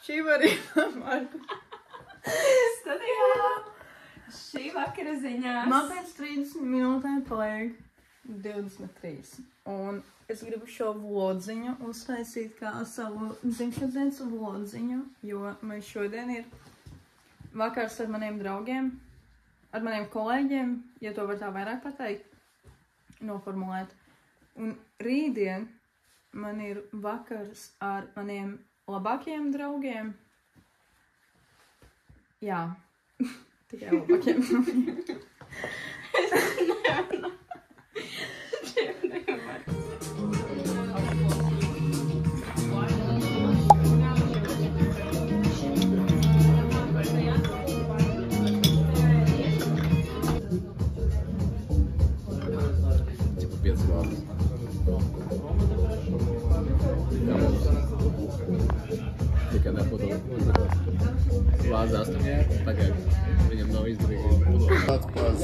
Šī var izdomāt. Studijā! Šī vakara ziņā. Man pēc 30 minūtēm paliek 23. Un es gribu šo vlodziņu uztaisīt kā savu dzimšanas vlodziņu, jo man šodien ir vakars ar maniem draugiem, ar maniem kolēģiem, ja to var tā vairāk pateikt, noformulēt. Un rītdien man ir vakars ar maniem labākajiem draugiem. Jā, tikai labākajiem draugiem. Tikai nepadalu. Glāzi 8, tagad viņam nav izdarīgi. Tāds pās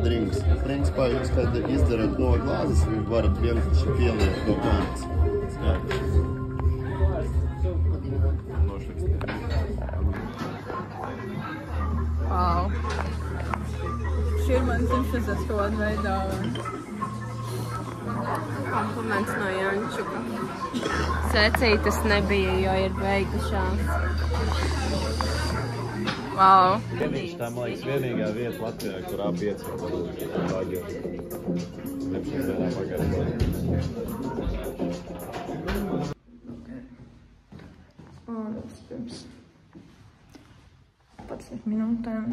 drinks. Principā jūs, kad izdarat no glāzes, jūs varat vienkārši pieliet no glāzes. Jā. Wow. Šī ir man dzimšanas kaut kāda veidā. Kompliments no Jančuka. Secītas nebija, jo ir beigušās. Wow. Tā, man liekas, vienīgā vieta Latvijā, kurā 5 vāģi. Nepšķis dienā pagājušajā. Un pirms 11 minūtēm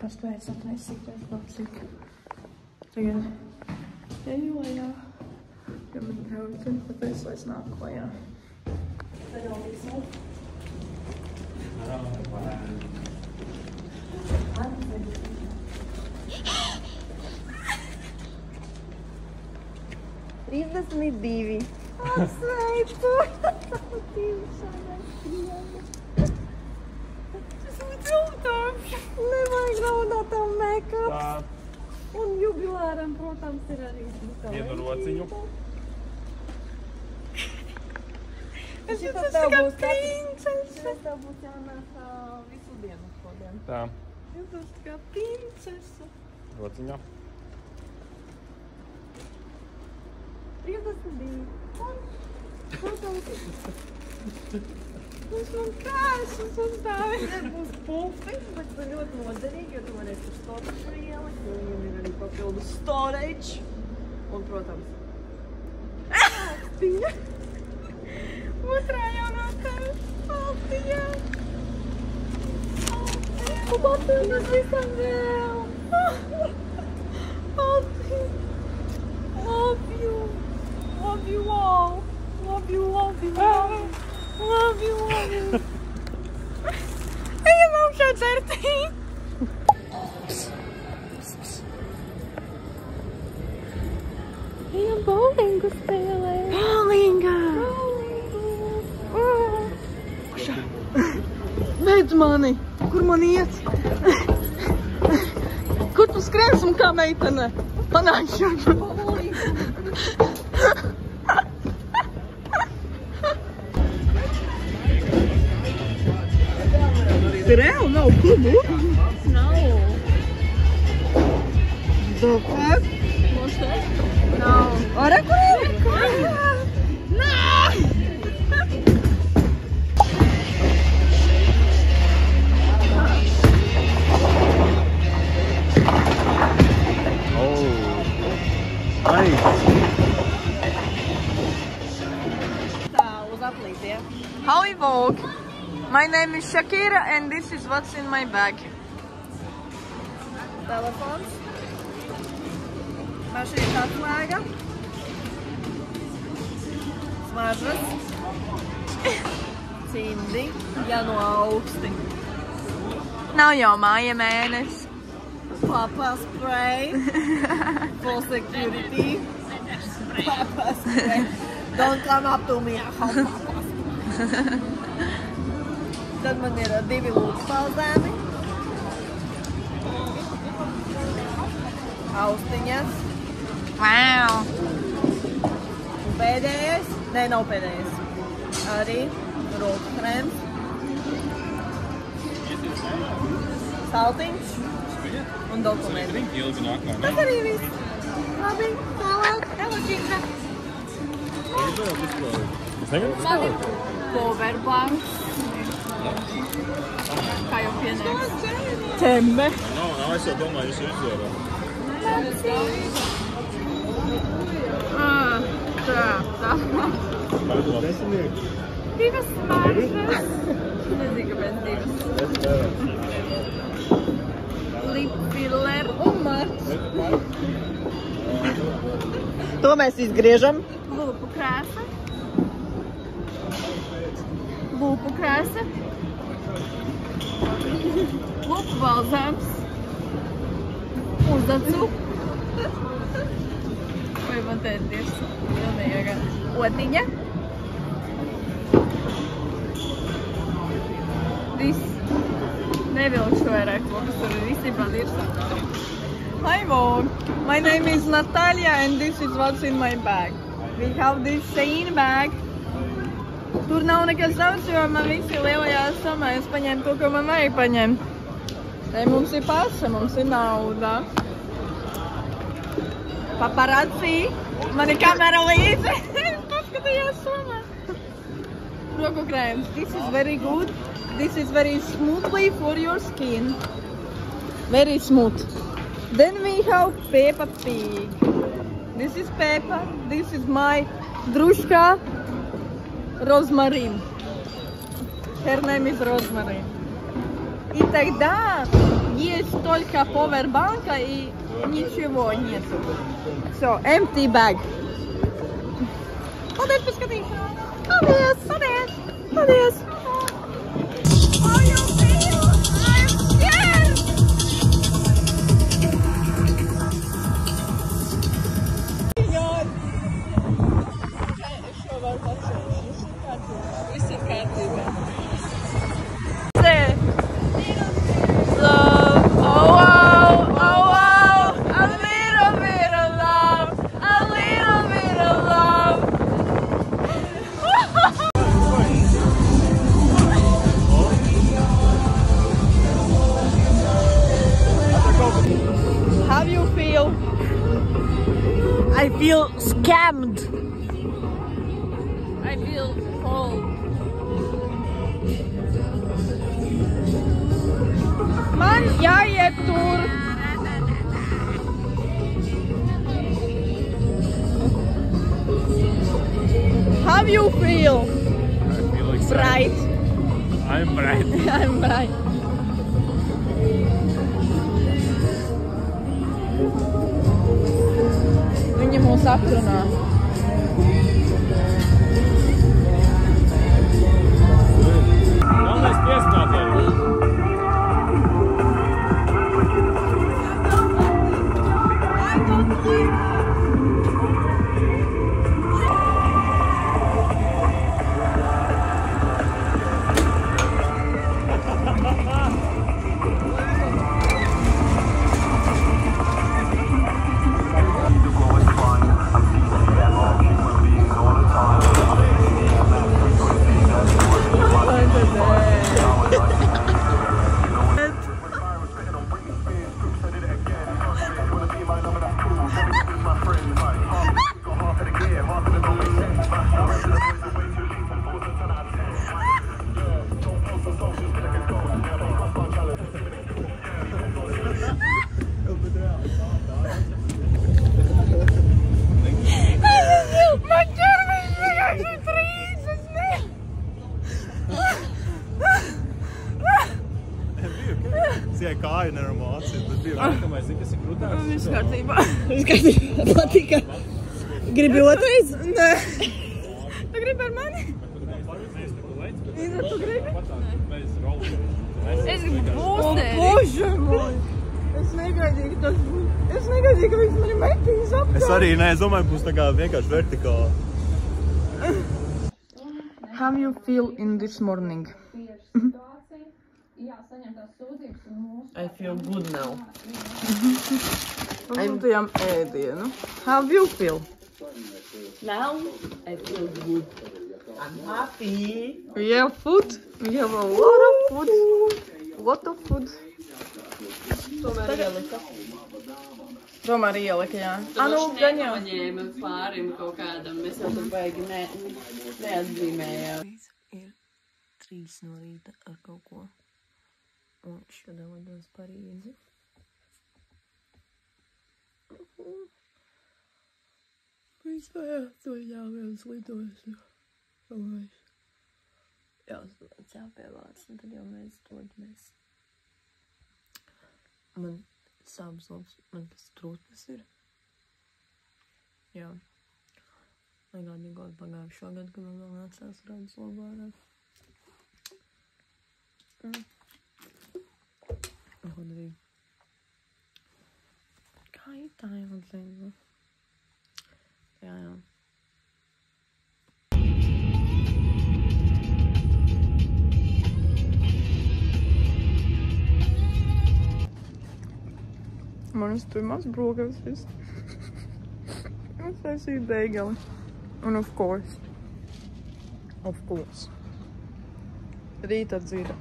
paspēju sataisīties vēl cik. Tagad eju lejā. Ja man draugi zina, kāpēc es nāku klajā. Trīsdesmit Apsveicu! Tas ir raudāms! Nevajag raudāt tev make-ups! Un jubilāram, protams, ir arī vienu rociņu. Es jūtos kā princese! Es tev būs jānāk visu dienu šodien. Tā. Jūtos kā princese! Rociņā. 32. Tas man krāsas uzdāvi. Nebūs pufis, bet tas ļoti noderīgi, jo tu varēsi uz storage ielikt, jo viņam ir arī papildus storage. Un, protams, Altiņa. Otrā jaunā kara. Altiņa. Altiņa. Un papildus visam vēl. Altiņa. Love you. Love you all. Love you, love you, love you. Love you, love you. Ejam augšā dzertī. Ejam bowlingu spēlēt. Bowlinga. Beidz mani! Kur man iet? Kur tu skriens un kā meitene? Panākšu. Reāli nav klubu? Nav. The fuck? Nav. Ora kur? Howie Vogue. My name is Shakira and this is what's in my bag. Telefons. Mašīnas atslēga. Smaržas. Cimdi. Ja no augsti. Nav jau māja mēnesis. Papa spray. For security. Papa spray. Don't come up to me. Tad man ir 2 lūkspalzēni. Austiņas. Wow! Un pēdējais? Nē, nav pēdējais. Arī roku krems. saltiņš un dokumenti. Ilgi nākamā. Tas arī viss. Labi, tālāk, Elakīna. Man ir powerbanks. Kā jau pienāks. Temme. Nav, es jau domāju, jūs izdzērat. Tā. Divas smaržas. Nezinu, kāpēc divas. Lip filler un marks. To mēs izgriežam. Lūpu krāsa. Lūpu krāsa. Lūpu balzāms. Uzacu. Vai man te ir divs? Pilnīga. Otiņa. Viss. Nevilkšu vairāk, kas tur ir visībā dirsā. Hi Vogue. My name is Natalia and this is what's in my bag. We have this Shein bag. Tur nav nekas daudz, jo man visi lielajā somā. Es paņēmu to, ko man vajag paņemt. Te mums ir pasa, mums ir nauda. Paparazzi. Man ir kamera līdzi. Es paskatījos somā. Roku krēms. This is very good. This is very smoothly for your skin. Very smooth. Then we have Peppa Pig. This is Peppa. This is my družka Rosemary. Her name is Rosemary. И тогда есть только powerbanka и ничего нет. So, empty bag. Paldies, paskatīšanās. Paldies, paldies, paldies. How you feel? I'm scared. God. Es šo varu paceļu. Viss ir kārtībā. Love, oh wow, oh wow, a little bit of love, a little bit of love. How do you feel? I feel scammed. I feel cold. Man jāiet tur. How do you feel? I feel excited. Bright. I'm bright. I'm bright. Viņi mūs aprunā. Galvenais piestāties. Sijai kāja nenormācija, bet bija nākamais, kas ir krūtāks. Viss kārtībā. Viss kārtībā. Patika. Gribi otrais? Nē. Tu gribi ar mani? Iza, tu gribi? Es gribu būsteri. Bože moj. Es negaidīju, ka tas būs. Es negaidīju, ka viņš mani metīs apkārt. Es arī ne, es domāju, būs tā kā vienkārši vertikāli. How you feel in this morning? I feel good now. Pasūtījām ēdienu. How you feel? Now I feel good. I'm happy. We have food. We have a lot of food. Lot of food. Tomēr ielika. Tomēr ielika, jā. Nu, gan jau. Paņēma pārim kaut kādam, mēs jau tur baigi neatzīmējām. Ir 3 no rīta ar kaut ko. Un šodien lidos Parīzi. Vispār to jāviens lidos. Jāpievāc, un tad jau mēs dodamies. Man sāpes labs, man tas trūtnes ir. Jā. Negādīgi gadu pagājušo gadu, kad man vēl nācās redzes labā. Godīgi. Kā ir tā jāatzīmē? Jā. Manas pirmās brokastis. Es taisīju beigali. Un of course. Rīta dzīve.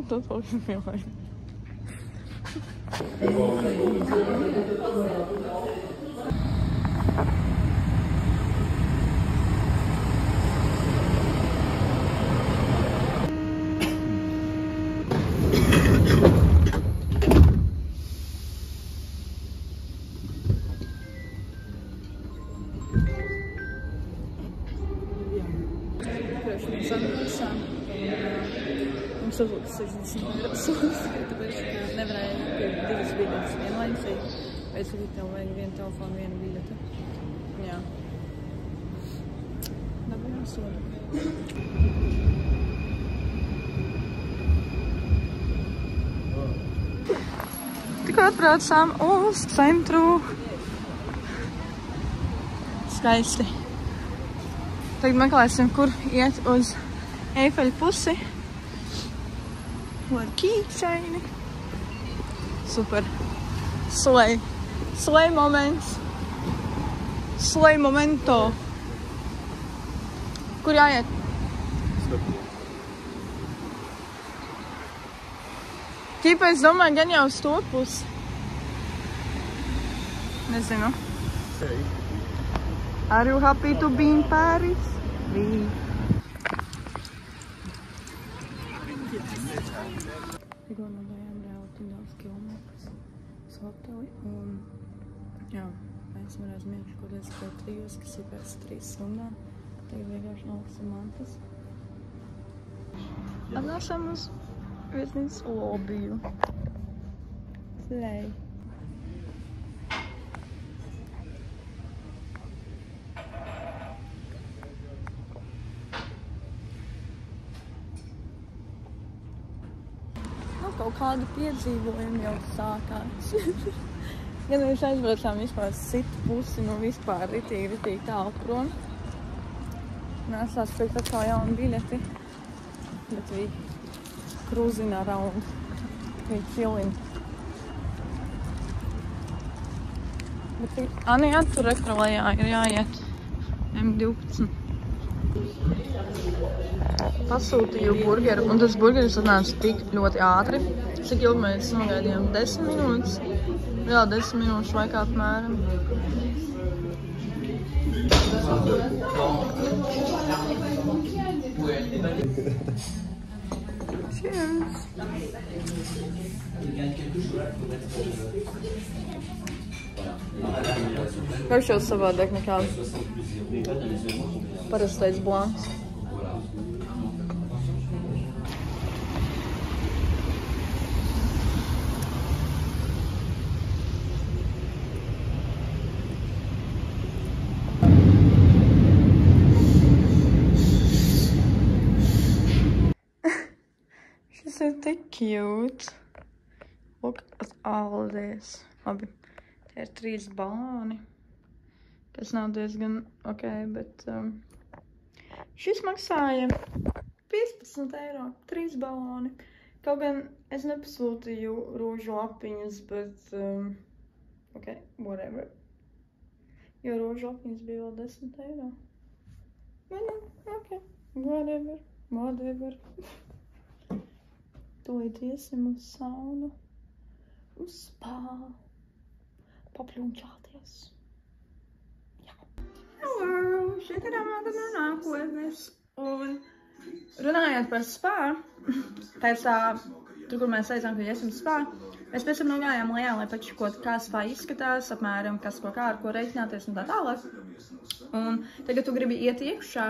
Tas vēl ir mīlēji. Mums uzliks 60 €, tāpēc nevarēja nopirkt 2 biļetes vienlaicīgi. Pēc tam tev vajag vienu telefonu, vienu biļeti. Jā. Dabūjām sodu. Tikko atbraucām uz centru. Skaisti. Tagad meklēsim, kur iet uz Eifeļa pusi. Ar keychaini. Super. Slay moments. Slay momento. Kur jāiet? Ķipa, es domāju, gan jau uz to pusi. Nezinu. Are you happy to be in Paris? Tikko nogājām ļoti daudz kilometrus uz hoteli un jā, mēs varēs mieši kodēs kā 3, kas ir pēc 3 stundām. Tagad vienkārši noliksim mantas. Atnāksim uz viesnīcas lobiju. Slay. Kaut kādu piedzīvojumu jau sākās. Ja mēs aizbraucām vispār citu pusi, nu vispār ritīgi tālu prom. Nāsās pirkt atkal jaunu biļeti. Bet we cruising around. We chilling. Bet Ani attur ekralējā ir jāiet. M12. Pasūtīju burgeru, un tas burgeris atnāca tik ļoti ātri. Cik ilgi mēs nogaidījām? 10 minūtes? Jā, 10 minūšu laikā apmēram. Cheers! Garšos savādāk nekā parastais blanks. Šis ir tik cute. Look at all this. Labi, tie ir 3 baloni, kas nav diezgan ok, bet šis maksāja 15 €, 3 baloni. Kaut gan es nepasūtīju rožu lapiņas, bet ok, whatever. Jo rožu lapiņas bija vēl 10 €. Ok, whatever. Tūlīt iesim uz saunu. uz spā papļunčāties. Jā. Hello! Šeit ir Amanda no nākotnes. Un runājot par spā, pēc tur, kur mēs teicām, ka esam spā, mēs pēc tam nogājām lejā, lai pačukot, kā spā izskatās, apmēram, kas ko kā, ar ko reiķināties un tā tālāk. Un tagad tu gribi iet iekšā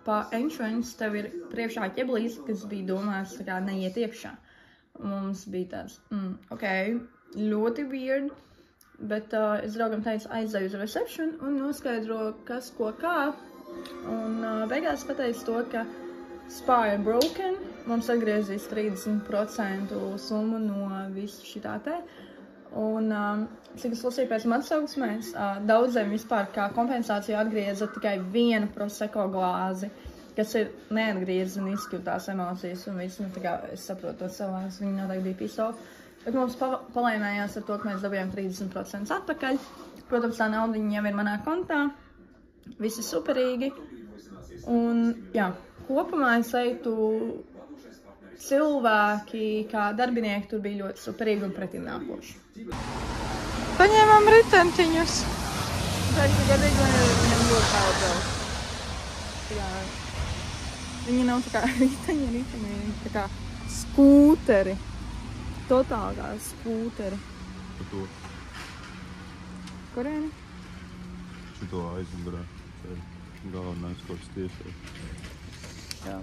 pa entrance, tev ir priekšā ķeblīs, kas bija domāts tā kā neiet iekšā. Mums bija tāds, ok, ļoti weird, bet es draugam teicu aizēju uz reception un noskaidro, kas ko kā. Un beigās pateicu to, ka spa ir broken, mums atgriezīs 30% summu no visu šitā te. Un, cik es lasīju pēc atsauksmēs, daudziem vispār kā kompensāciju atgrieza tikai vienu prosecco glāzi, kas ir neatgriezeniski tās emocijas un viss, tā kā es saprotu to cilvēks, viņi noteikti bija pissed off. Bet mums palēmējās ar to, ka mēs dabījām 30% atpakaļ. Protams, tā nauda jau ir manā kontā, visi superīgi. Un, jā, kopumā es teiktu, cilvēki, kā darbinieki, tur bija ļoti superīgi un pretimnākoši. Paņēmām ritentiņus. Taču gadīgi viņam ļoti kaudzēl. Jā, viņi nav tā kā riteņi, viņi tā kā skūteri. Totāli kā skūteri. Pa to? Kurieni? Šito aizmugurē. Galvenais kaut kas tiešai. Jā.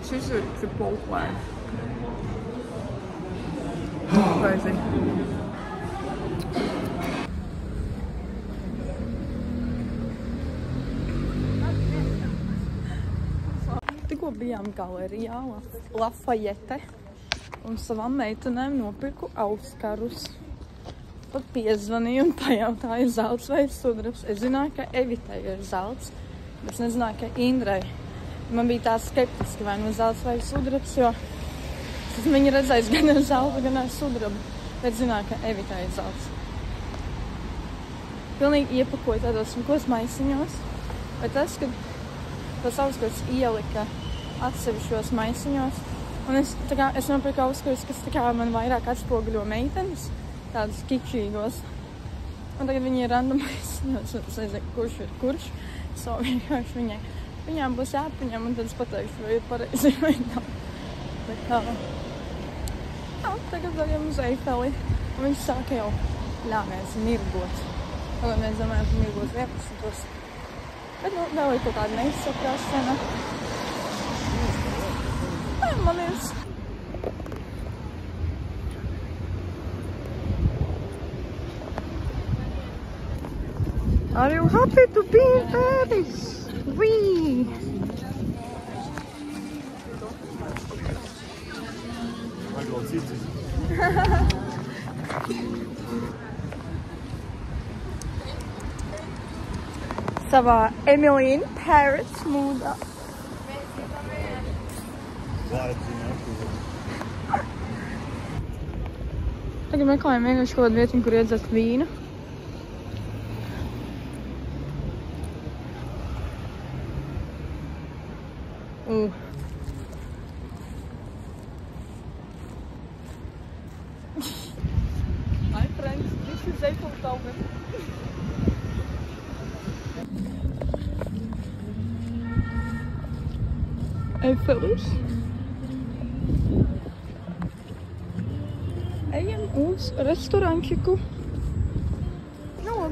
Šis ir Chipotle. Crazy. Tikko bijām galerijā Lafayette un savām meitenēm nopirku auskarus. Pat piezvanīju un pajautāju zelts vai sudrabs. Es zināju, ka Evitai ir zelts, bet es nezināju, ka Indrai. Man bija tā skeptiski, vai no zelts vai sudrabs, jo es viņu redzēju gan ar zeltu, gan ar sudrabu, bet zināju, ka Evitai ir zelts. Pilnīgi iepakoju tādos smukos maisiņos, bet tas, kad tas auskars ielika atsevišķos maisiņos, un es nopirku auskars, kas tā kā man vairāk atspoguļo meitenes, tādus kičīgos. Un tagad viņi ir randomais, es nezinu, kurš ir kurš. So vienkārši viņām būs jāpaņem, un tad es pateikšu, vai ir pareizi vai nav. Bet tagad dojam uz Eifeli, un viņš sāka jau ļāmies mirgot. Tagad mēs domājam, ka mirgot 11. Bet vēl ir kaut kāda neizsaprašana. Man ir... Are you happy to be in Paris? Oui! Savā Emily in Paris mūdā. Tagad meklējam vienkārši kaut kādu vietiņu, kur iedzert vīnu. Hi friends, this is Eiffel Tower. Eiffelis. Ejam uz restorančiku. Nu,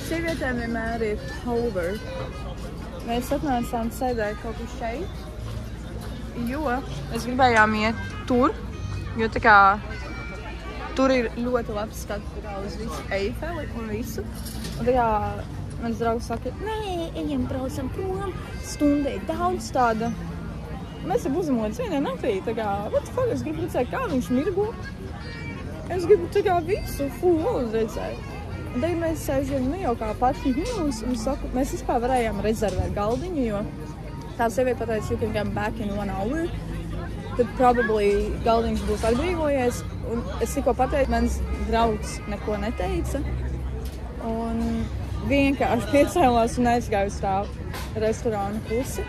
sievietēm vienmēr ir hover. Mēs atnācām sēdēt kaut kur šeit, jo mēs gribējām iet tur, jo tā kā tur ir ļoti labs skats uz visu Eifeli un visu. Un tā kā mans draugs saka, nē, ejam braucam prom, stundē daudz tāda. Mēs jau uzmodas vienā naktī, tā kā, what the fuck, es gribu redzēt, kā viņš mirgo. Es gribu tā kā visu fullu redzēt. Un tagad mēs sēžam jau kā paši mūs un saku, mēs vispār varējām rezervēt galdiņu, jo tā sieviete pateica, you can come back in 1 hour. Tad probably galdiņš būs atbrīvojies. Un es tikko pateicu, mans draugs neko neteica. Un vienkārši piecēlās un aizgāju uz tā restorāna pusi.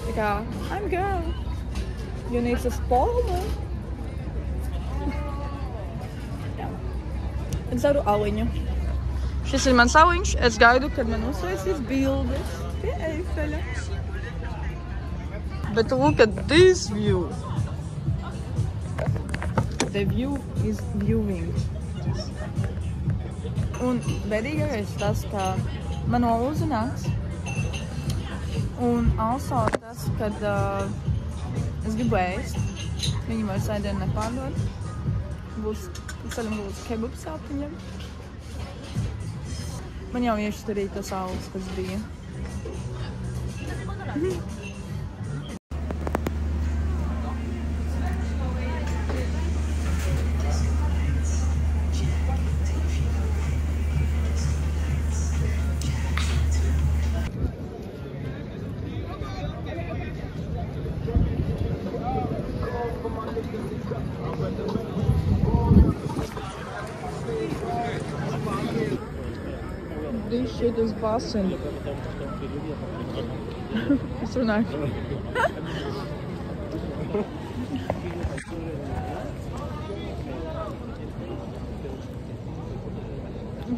Tā kā, I'm girl, you need a spalmu. dzeru aliņu. Šis ir mans aliņš. Es gaidu, kad man uztaisīs bildes pie Eifeļa. But look at this view. The view is viewing. Un bēdīgākais tas, ka man nolūza nakts. Un also tas, kad es gribu ēst. Viņi vairs ēdienu nepārdod. Ceļam būs kebabs jāpaņem. Man jau iešturīja tas augs, kas bija. This shit is busting. Es runāju.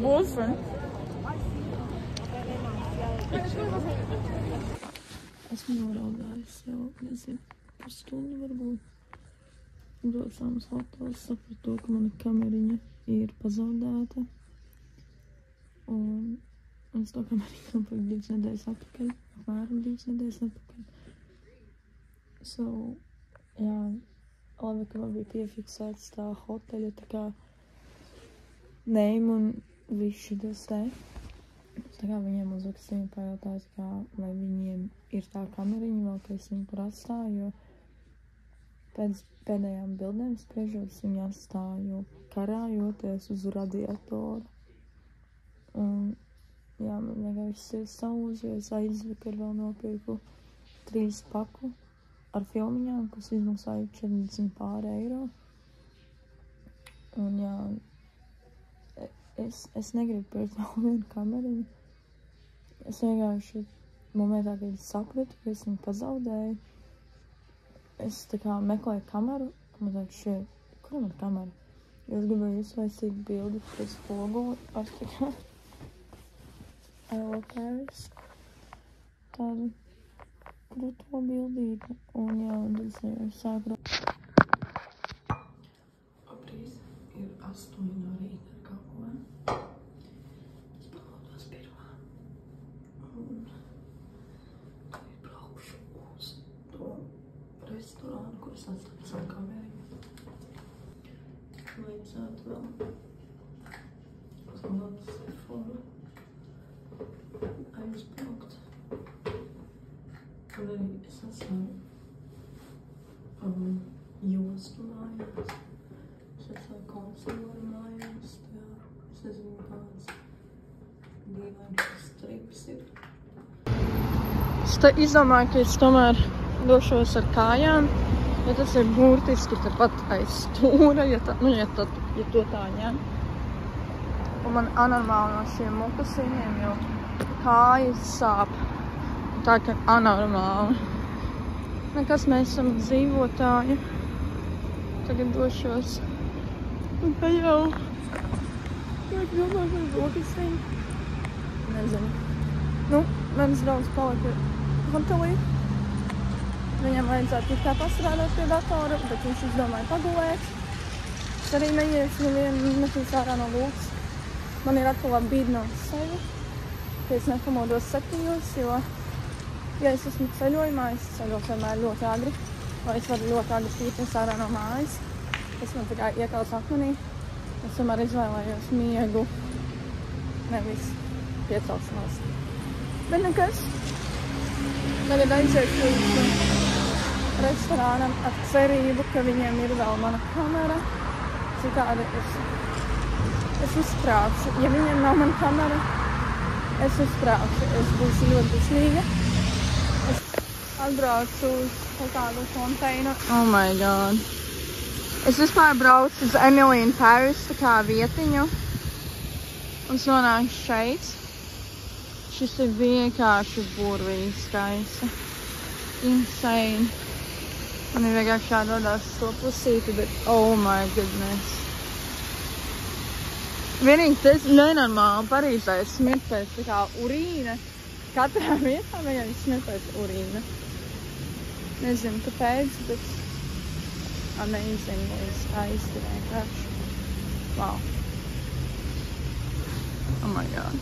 Busting. Esmu noraudājis jau, nezinu, pusstundu varbūt. Braucām uz hotelu, sapratu, ka mana kameriņa ir pazaudēta. Un es to kameriņu nopirku 2 nedēļas atpakaļ, apmēram 2 nedēļas atpakaļ. So, jā, labi, ka man bija piefiksēts tā hoteļa, tā kā name un viss šitas te. Tā kā viņiem uzrakstīju pajautājis, kā, vai viņiem ir tā kameriņa vēl, ka es viņu tur atstāju, jo pēc pēdējām bildēm spriežot, es viņu atstāju karājoties uz radiatoru. Un, jā, man vienkārši ir salūzi, jo es aizvakar vēl nopirku 3 paku ar filmiņām, kas izmaksāja 40 pār eiro. Un, jā, es negribu pirkt vēl vienu kameriņu. Es vienkārši momentā, kad es sapratu, ka es viņu pazaudēju, es tā kā meklēju kameru, un man tādu šeit, kur ir man kamera? Jo es gribēju izvaisīt bildi pēc spoguli ar tā kā Paris. Tādu krūto bildīti. Un jā, un tad es vienkārši sāku. Abrīz ir 8 no rīta ar kaut ko. Es pamodos pirmā. Un tagad braukšu uz to restorānu, kur es atstāju savu kameriņu. Vajadzētu vēl uz Miltas Sephora aizbraukt. Tur arī es atstāju jostu mājās. Es atstāju konservoru mājās. Es nezinu, kāds dīvains strips ir. Es te izdomāju, ka es tomēr došos ar kājām, jo tas ir burtiski tepat aiz stūra, ja to tā ņem. Un man anormāli no šiem mokasīniem, jo kājas sāp. Tā kā anormāli. Nekas, mēs esam dzīvotāji. Tagad došos. Un tā jau. Vajag domāt par mokasīnu. Nezinu. Nu, mans draugs palika hotelī. Viņam vajadzētu it kā pastrādāt pie datora, bet viņš izdomāja pagulēt. Es arī neiešu nevienu metīs ārā no lūks. Man ir atkal bīdi no sevi, ka es nepamodos 7, jo, ja es esmu ceļojumā, es ceļot vienmēr ļoti agri, vai es varu ļoti agri tīties ārā no mājas. Es man tikai iekauts akmenī. Es tomēr izvēlējos miegu, nevis piecelšanos. Bet nekas. Tagad aiziešu līdz restorānam ar cerību, ka viņiem ir vēl mana kamera. Citādi es uztrākšu. Ja viņiem nav mana kamera, es uztrākšu. Es būšu ļoti dusmīga. Es atbraucu uz kādu konteinu. Oh my god. Es vispār braucu uz Emily in Paris, tā kā vietiņu. Un es nonāku šeit. Šis ir vienkārši burvīgi skaisti. Insane. Man ir vienkārši jādodās to pusīti, bet oh my goodness. Vienīgi tas nenormāli Parīzē smirt pēc tā kā urīna. Katrā vietā vienkārši smirt pēc urīna. Nezinu, kāpēc, bet amazing, skaisti vienkārši. Wow. Oh my god.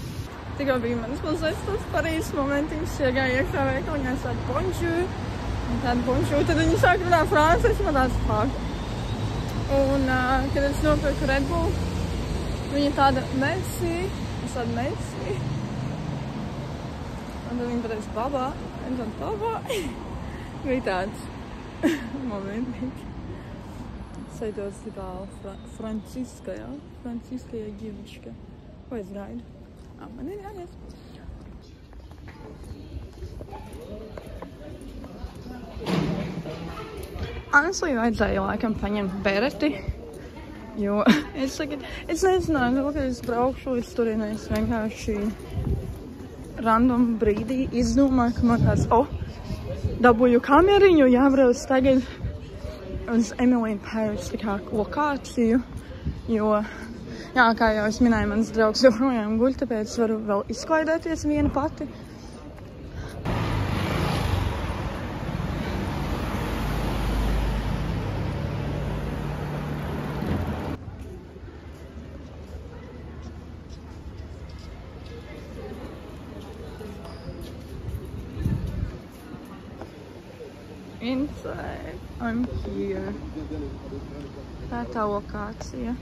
Tikko bija manas pilsētas tas Parīzes momentiņš, iegāja iekšā veikaliņā, es tādu bonjour. Un tādu bonjour, tad viņi sāk runāt franciski, man tāds fuck. Un, kad es nopirku Red Bull, viņa tāda merci, es tāda merci. Un tad viņa pateica babā, un tad babā. Bija tāds momentīgi. Saitos tā kā Franciskajā ģivička. Ko es gaidu? Man ir jāiet. Honestly, vajadzēja laikam paņemt bereti. Jo es nezināju, kad es braukšu līdz turienei, es vienkārši random brīdī izdomāju, ka man tāds, dabūju kameriņu, jābrauc tagad uz Emily in Paris tā kā lokāciju, jo, jā, kā jau es minēju, mans draugs joprojām guļ, tāpēc varu vēl izklaidēties viena pati. Inside, I'm here. Tā lokācija.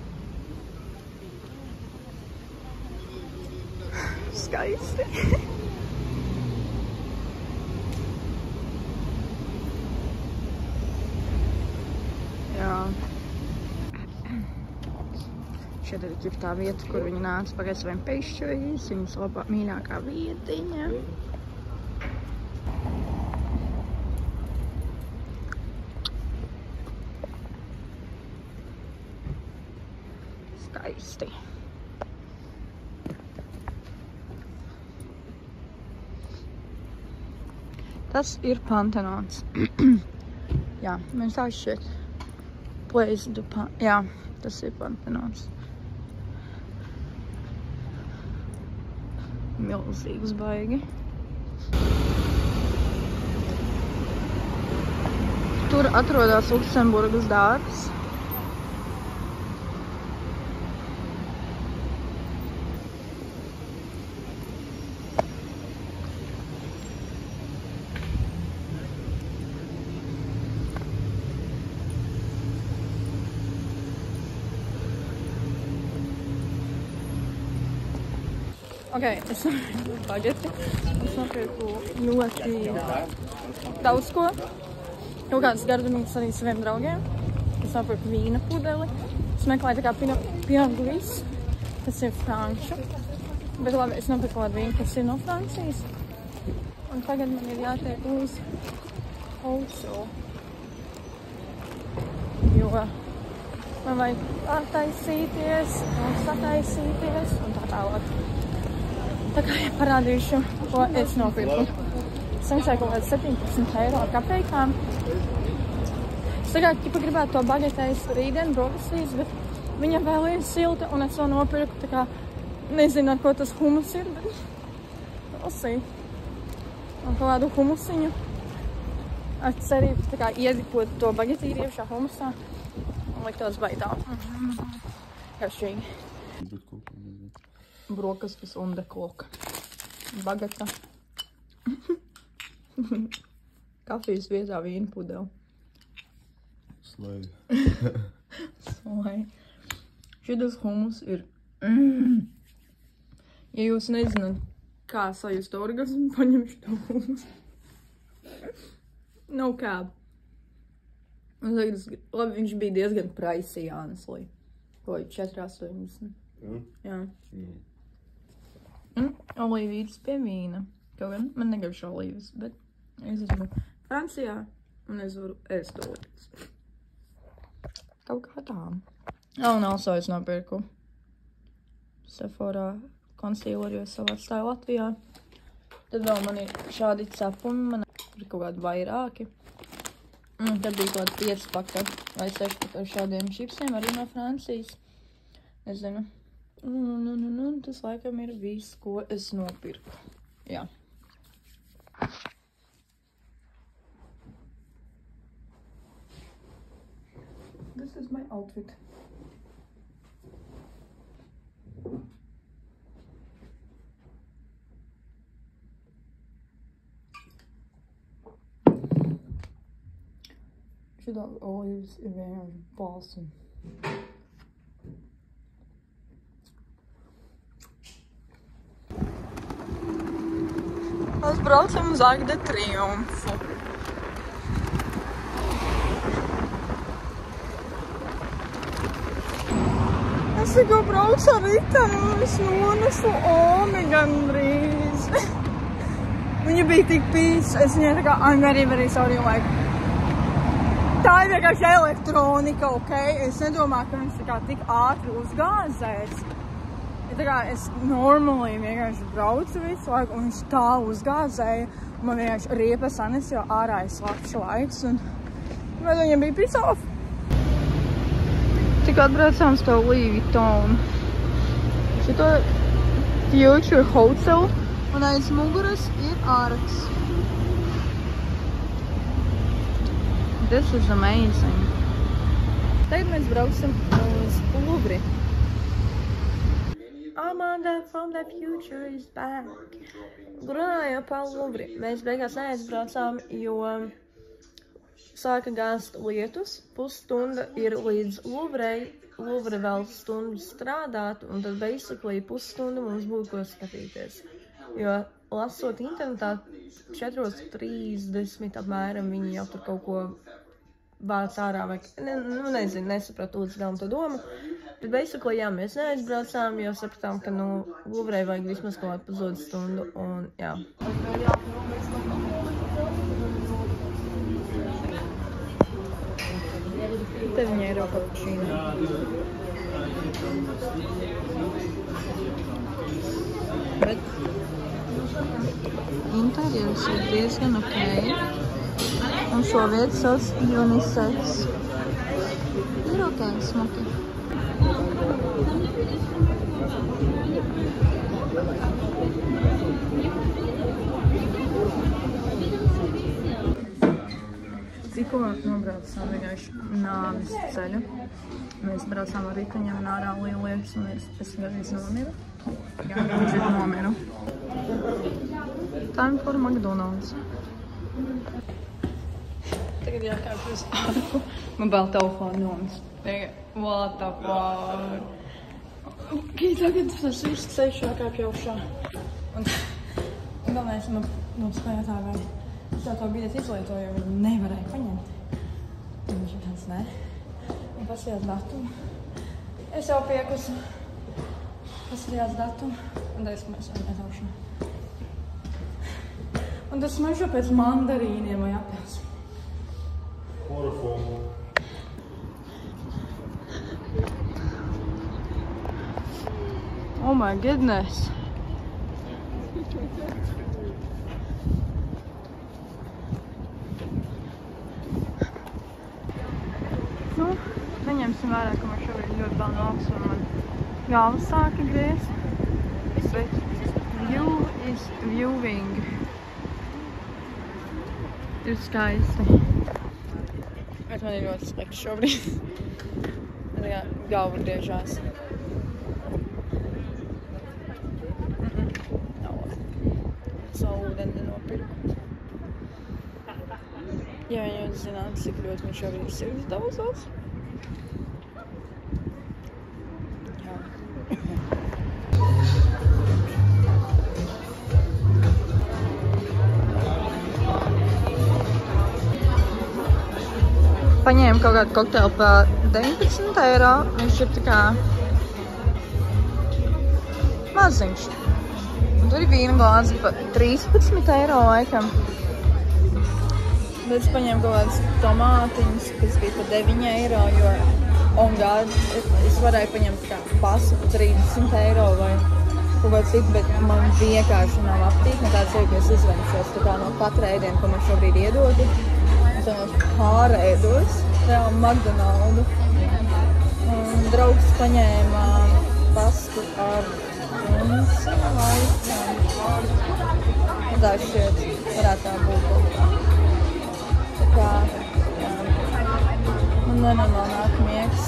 Skaisti. Jā. Šeit ir tā vieta, kur viņi nāca pagājušajā saviem pešķojas, viņas labā mīļākā vietiņa. Skaisti. Tas ir Pantenons. Jā, man tā šķiet. Place du Jā, tas ir Pantenons. Milzīgs baigi. Tur atrodas Luksemburgas dārzs. Ok, es nopirku bageti. Es nopirku ļoti daudz ko. Kaut kādas gardumītas arī saviem draugiem. Es nopirku vīna pudeli. Es meklēju tā kā Pinot Gris, kas ir franču. Bet labi, es nopirku ar vīnu, kas ir no Francijas. Un tagad man ir jātiek uz Oso. Jo man vajag attaisīties, un sataisīties, un tā tālāk. Tā kā parādīšu, ko es nopirku. Es samaksāju kaut kāds 17 eiro ar kapeikām. Es tagad gribētu to bagetēs rītdien brokastīs, bet viņa vēl ir silta, un es vēl nopirku, tā kā nezinu, ar ko tas humus ir, bet we'll see. Un kaut kādu humusiņu. Ar cerību, tā kā iedipot to bagetīri iekšā humusā un likt tos baidā. Garšīgi. Brokastis un dekloka. Bagata. Kafijas vietā vīna pudeli. Slai. Slai. Šitas humus ir... Ja jūs nezināt, kā sajust orgasmu, paņemšu to humus. No cap. Labi, viņš bija diezgan pricey, honestly. Ko, 4,80. Jā. Olīvītes pie vīna. Kaut gan man negribš olīves, bet es esmu Francijā un es varu ēst olīves. Kaut kā tā. Un also es nopirku Sephora concealeri, jo es savu atstāju Latvijā. Tad vēl man ir šādi cepumi, man ir kaut kādi vairāki. Tad bija kaut kādi 5 paka vai 6 paka ar šādiem čipsiem, arī no Francijas. Nezinu. Tas laikam ir viss, ko es nopirku. Jā. This is my outfit. Šitās olīvas ir vienkārši balsam. Mēs braucam uz Arc de Triomphe. Es tikko braucu ar riteni un es nonesu Omi gandrīz. Viņa bija tik pīs, es viņai tā kā, I'm very sorry, like, tā ir vienkārši elektronika, ok? Es nedomāju, ka viņš tā kā tik ātri uzgāzēs. Ja tā kā es normāli vienkārši braucu visu laiku, un viņš tā uzgāzēja, un man vienkārši riepas anes, jo ārā ir slapšs laiks, un viņam bija piss off. Tik atbraucām uz to Louis Vuitton. Šito Future Hotel, un aiz muguras ir Arcs. This is amazing. Tagad mēs brauksim uz Louvre. Amanda from the future is back. Runājot par Louvre, mēs beigās neaizbraucām, jo sāka gāzt lietus. Pusstunda ir līdz Louvrei. Louvre vēl stundu strādāt, un tad basically pusstundu mums būtu ko skatīties. Jo lasot internetā 4:30 apmēram viņi jau tur kaut ko vāc ārā vai, nezinu, nesapratu līdz galam to domu. Bet basically, jā, mēs neaizbraucām, jo sapratām, ka, Louvrei vajag vismaz kaut kādu pusotru stundu, un jā. Te viņai ir cappuccino. Bet interjers ir diezgan ok. Un šo vietu sauc unisex. Ir ok, smuki. Tikko nobraucām vienkārši nāves ceļu. Mēs braucām ar riteņiem un ārā lieliekas, un es gandrīz nomiru. Jā, viņš ir nomiru. Time for McDonald's. Tagad jākāp uz Arku. Man vēl telefonu nomis. What the fuck? Ok, tagad tas viss ceļš jākāp jau šā. Un galvenais mums skajotāji es jau to biļeti izlietoju, jo viņi nevarēja paņemt. Un viņš ir tāds, ne. Un pasījās datumu. Es jau piekusu. Pasījās datumu. Un teicu, ka mēs jau netaušam. Un tas smaržo pēc mandarīniem vai apels. Oh my goodness. Neņemsim vērā, ka man šobrīd ļoti vēl nāks un man galva sāka griezt. Bet view is viewing. Ir skaisti. Bet man ir ļoti slikti šobrīd. Galva griežās. Savu ūdeni nenopirku. Ja viņi zinātu, cik ļoti man šobrīd ir sirds daudzos. Paņēmu kaut kādu kokteili par 19 eiro. Viņš ir tā kā maziņš. Un tur ir vīna glāzi par 13 eiro laikam. Bet es paņēmu kaut kādas tomātiņas, kas bija par 9 eiro, jo on God, es varēju paņemt kā pasu par 30 eiro vai kaut kādu citu, bet man vienkārši nav aptīt nekāds sevi, ka es izvenšos tā kā no katra ēdiena, ko man šobrīd iedodu. Pārēdos, reāli McDonaldu. Un draugs paņēma pastu ar punci laikam. Tā šķiet, varētu tā būt kaut kā. Tā kā, jā. Man nenormāli nāk miegs.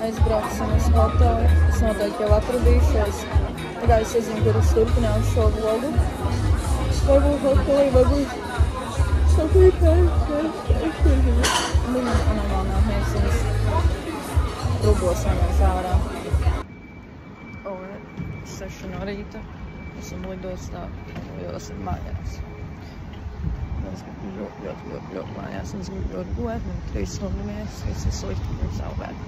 Aizbrauksim uz hotelu. Es noteikti jau atradīšos. Tā kā es nezinu, kur es turpināšu šo vlogu. Varbūt hotelī, varbūt sapītē. Es nezinu. Man nenormāli nāk miegs. Es rubos vienmēr ārā. 6 no rīta. Esam lidostā, jo esam mājās. Es gribu ļoti mājās, un es gribu ļoti gulēt, man 3 stundu mies, viss ir slikti, un savu vērtu.